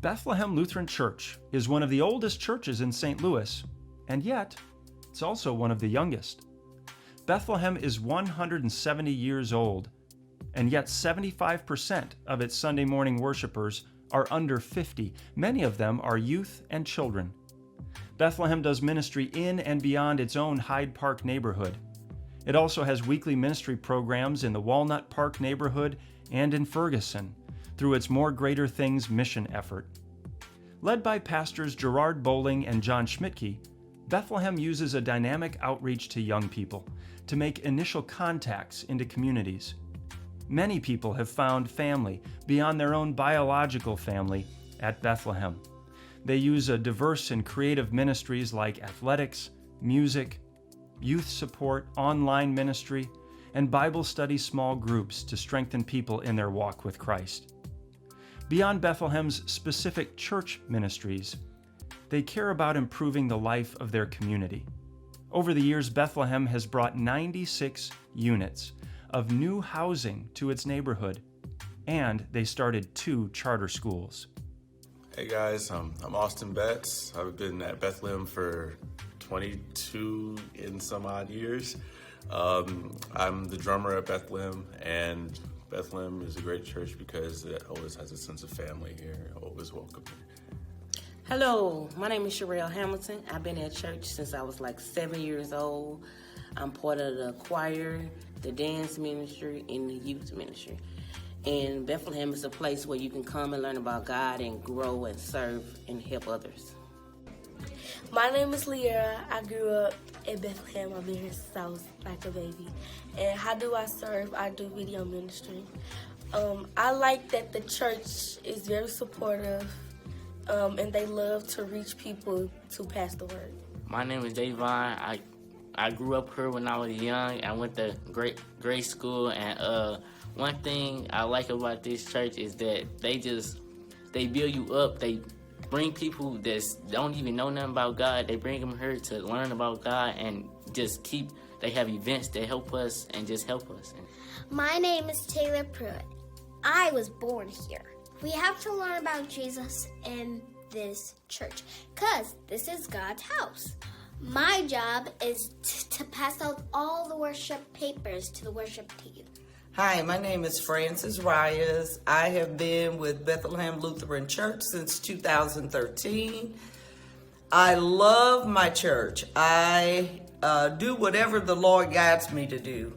Bethlehem Lutheran Church is one of the oldest churches in St. Louis, and yet it's also one of the youngest. Bethlehem is 170 years old, and yet 75% of its Sunday morning worshipers are under 50. Many of them are youth and children. Bethlehem does ministry in and beyond its own Hyde Park neighborhood. It also has weekly ministry programs in the Walnut Park neighborhood and in Ferguson through its More Greater Things mission effort. Led by pastors Gerard Bowling and John Schmidtke, Bethlehem uses a dynamic outreach to young people to make initial contacts into communities. Many people have found family beyond their own biological family at Bethlehem. They use a diverse and creative ministries like athletics, music, youth support, online ministry, and Bible study small groups to strengthen people in their walk with Christ. Beyond Bethlehem's specific church ministries, they care about improving the life of their community. Over the years, Bethlehem has brought 96 units of new housing to its neighborhood, and they started 2 charter schools. Hey guys, I'm Austin Betts. I've been at Bethlehem for 22 and some odd years. I'm the drummer at Bethlehem, and Bethlehem is a great church because it always has a sense of family here, always welcome here. Hello, my name is Sherelle Hamilton. I've been at church since I was like 7 years old. I'm part of the choir, the dance ministry, and the youth ministry. And Bethlehem is a place where you can come and learn about God and grow and serve and help others. My name is Liera. I grew up in Bethlehem. I've been here since I was like a baby. And how do I serve? I do video ministry. I like that the church is very supportive, and they love to reach people to pass the word. My name is Davon. I grew up here when I was young. I went to grade school, and one thing I like about this church is that they build you up. They bring people that don't even know nothing about God. They bring them here to learn about God and they have events that help us and just help us. My name is Taylor Pruitt. I was born here. We have to learn about Jesus in this church because this is God's house. My job is to pass out all the worship papers to the worship team. Hi, my name is Frances Reyes. I have been with Bethlehem Lutheran Church since 2013. I love my church. I do whatever the Lord guides me to do.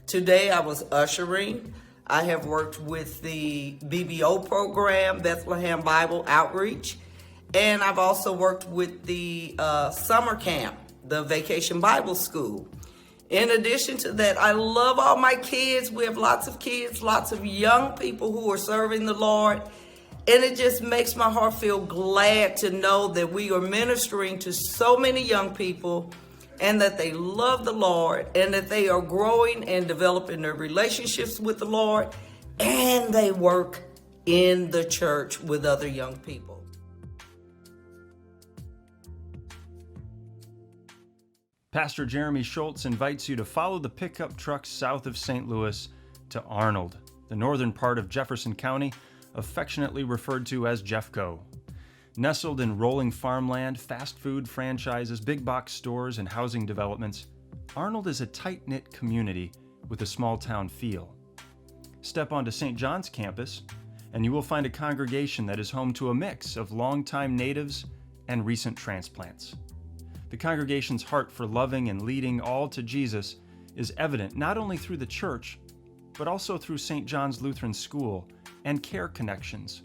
Today I was ushering. I have worked with the BBO program, Bethlehem Bible Outreach, and I've also worked with the summer camp, the Vacation Bible School. In addition to that, I love all my kids. We have lots of kids, lots of young people who are serving the Lord. And it just makes my heart feel glad to know that we are ministering to so many young people and that they love the Lord and that they are growing and developing their relationships with the Lord, and they work in the church with other young people. Pastor Jeremy Schultz invites you to follow the pickup trucks south of St. Louis to Arnold, the northern part of Jefferson County, affectionately referred to as Jeffco. Nestled in rolling farmland, fast food franchises, big box stores, and housing developments, Arnold is a tight-knit community with a small-town feel. Step onto St. John's campus, and you will find a congregation that is home to a mix of longtime natives and recent transplants. The congregation's heart for loving and leading all to Jesus is evident not only through the church, but also through St. John's Lutheran School and Care Connections.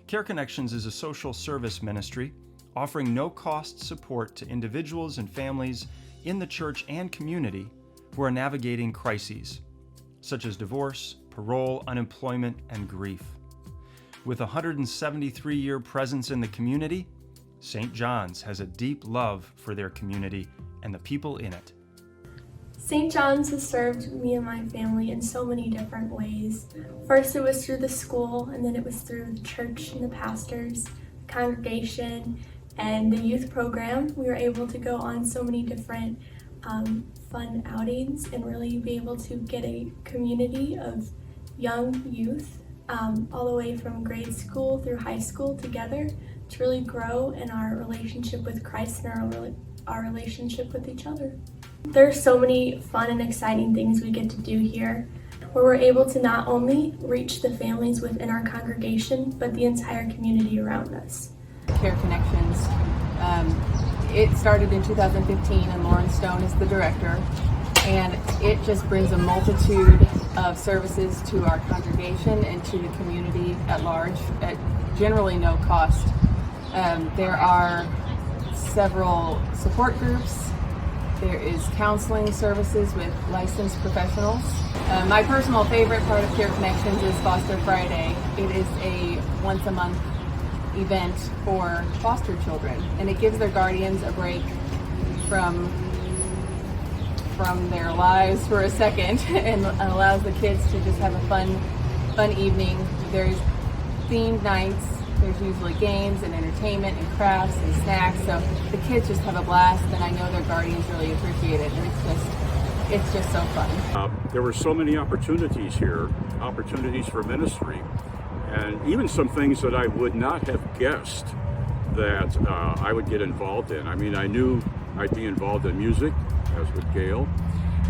Care Connections is a social service ministry offering no-cost support to individuals and families in the church and community who are navigating crises, such as divorce, parole, unemployment, and grief. With a 173-year presence in the community, St. John's has a deep love for their community and the people in it. St. John's has served me and my family in so many different ways. First it was through the school, and then it was through the church and the pastors, the congregation, and the youth program. We were able to go on so many different fun outings and really be able to get a community of young youth all the way from grade school through high school together to really grow in our relationship with Christ and our relationship with each other. There are so many fun and exciting things we get to do here, where we're able to not only reach the families within our congregation, but the entire community around us. Care Connections. It started in 2015 and Lauren Stone is the director, and it just brings a multitude of services to our congregation and to the community at large at generally no cost. There are several support groups. There is counseling services with licensed professionals. My personal favorite part of Care Connections is Foster Friday. It is a once a month event for foster children, and it gives their guardians a break from their lives for a second and allows the kids to just have a fun evening. There's themed nights. There's usually games and entertainment and crafts and snacks, so the kids just have a blast, and I know their guardians really appreciate it, and it's just so fun. There were so many opportunities here, opportunities for ministry, and even some things that I would not have guessed that I would get involved in. I mean, I knew I'd be involved in music, as with Gail,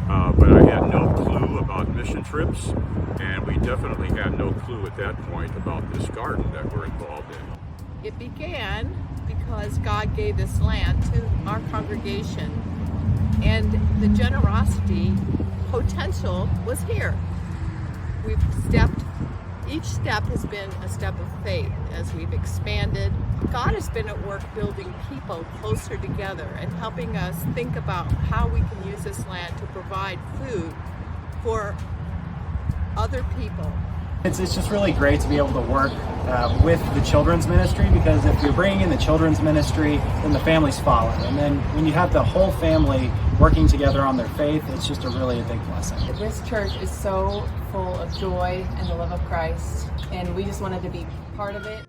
but I had no clue about mission trips, and we definitely had no clue at that point about this garden that we're involved in. It began because God gave this land to our congregation, and the generosity potential was here. Each step has been a step of faith as we've expanded. God has been at work building people closer together and helping us think about how we can use this land to provide food for other people. It's just really great to be able to work with the children's ministry, because if you're bringing in the children's ministry, then the families follow. And then when you have the whole family working together on their faith, it's just a big blessing. This church is so full of joy and the love of Christ, and we just wanted to be part of it.